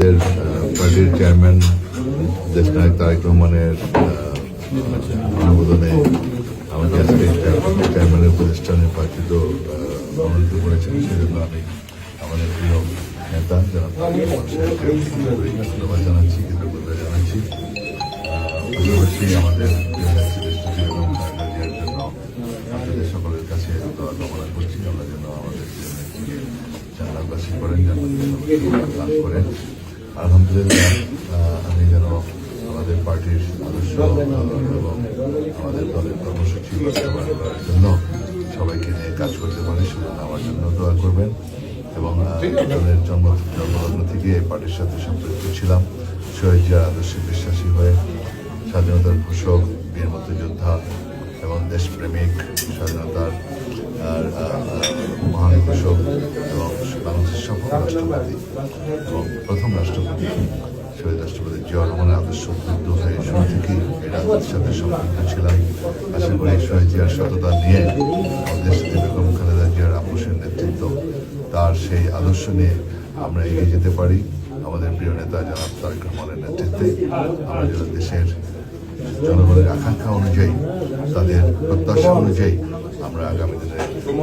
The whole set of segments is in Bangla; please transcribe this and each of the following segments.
পার্টির চেয়ারম্যান দেশনায়ক তারেক রহমানের অনুমোদনে আমাকে আজকে চেয়ারম্যানের উপদেষ্টা নির্বাচিত মনোনীত করেছেন। সেজন্য আমি আমাদের প্রিয় নেতা যারা ধন্যবাদ জানাচ্ছি, কৃতজ্ঞতা জানাচ্ছি। পাশাপাশি আমাদের জন্য আপনাদের সকলের কাছে দোয়া কামনা করছি। আমরা যেন আমাদের জান্নাতবাসী করেন, জান্নাত দান করেন। আলহামদুলিল্লাহ, আমি যেন আমাদের পার্টির আদর্শ এবং আমাদের দলের কর্মসূচি বাস্তবায়ন করার জন্য সবাইকে নিয়ে কাজ করতে পারি। সেজন্য আমার জন্য দোয়া করবেন। এবং দলের জন্মলগ্ন থেকে এই পার্টির সাথে সম্পৃক্ত ছিলাম। শহীদ জিয়ার আদর্শে বিশ্বাসী হয়ে স্বাধীনতার ঘোষক, বীর মুক্তিযোদ্ধা এবং দেশপ্রেমিক, স্বাধীনতার মহান ঘোষক এবং বাংলাদেশের সফল রাষ্ট্রপতি এবং প্রথম রাষ্ট্রপতি শহীদ রাষ্ট্রপতি জিয়া রহমানের আদর্শ উদ্বুদ্ধ হয়ে শুরু থেকেই এই রাজনীতির সাথে সম্পৃক্ত ছিলাম। আশা করি শহীদ জিয়ার সততা নিয়ে আমাদের সাথে বেগম খালেদা জিয়ার আপোষের নেতৃত্ব, তার সেই আদর্শ নিয়ে আমরা এগিয়ে যেতে পারি। আমাদের প্রিয় নেতা জনাব তারেক রহমানের নেতৃত্বে আমরা যেন দেশের জনগণের আকাঙ্ক্ষা অনুযায়ী, তাদের প্রত্যাশা অনুযায়ী আমরা আগামী দিনে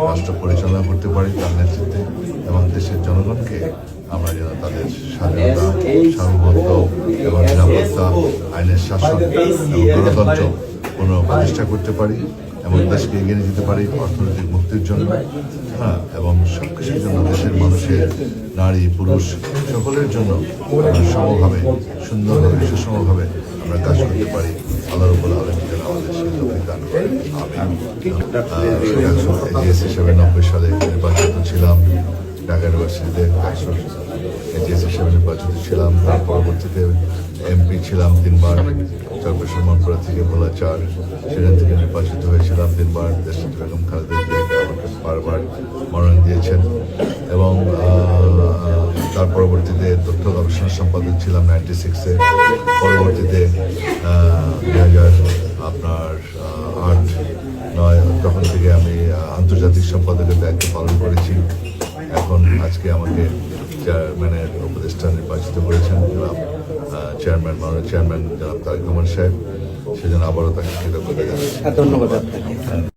রাষ্ট্র পরিচালনা করতে পারি তার নেতৃত্বে, এবং দেশের জনগণকে আমরা যেন তাদের স্বাধীনতা, সার্বভৌমত্ব এবং নিরাপত্তা, আইনের শাসন এবং গণতন্ত্র পুনঃপ্রতিষ্ঠা করতে পারি এবং দেশকে এগিয়ে নিয়ে যেতে পারি অর্থনৈতিক মুক্তির জন্য, এবং সবকিছুর জন্য দেশের মানুষের, নারী পুরুষ সকলের জন্য সমভাবে, সুন্দরভাবে, সুষমভাবে আমরা কাজ করতে পারি। আল্লাহ রাব্বুল আলামিন যেন আমাদের সেই তৌফিক দান করেন। আমি এজিএস হিসেবে 90 সালে নির্বাচিত ছিলাম। ঢাকা ইউনিভার্সিটিতে এজিএস হিসেবে নির্বাচিত ছিলাম। তার পরবর্তীতে এমপি ছিলাম 3 বার। চরপেশন মনপুরা থেকে ভোলা 4, সেখান থেকে নির্বাচিত হয়েছিলাম 3 বার। দেশটি বেগম খালেদা জিয়াকে আমাকে বারবার মনোনয়ন দিয়েছেন এবং তার পরবর্তীতে তথ্য গবেষণা সম্পাদক ছিলাম 96-এ। পরবর্তীতে 2008-9 তখন থেকে আমি আন্তর্জাতিক সম্পাদকের দায়িত্ব পালন করেছি। এখন আজকে আমাকে চেয়ারম্যানের উপদেষ্টা নির্বাচিত করেছেন জনাব মাননীয় চেয়ারম্যান জনাব তারেক রহমান সাহেব। সেজন্য আবারও তাকে কৃতজ্ঞতা জানাচ্ছি। ধন্যবাদ আপনাকে।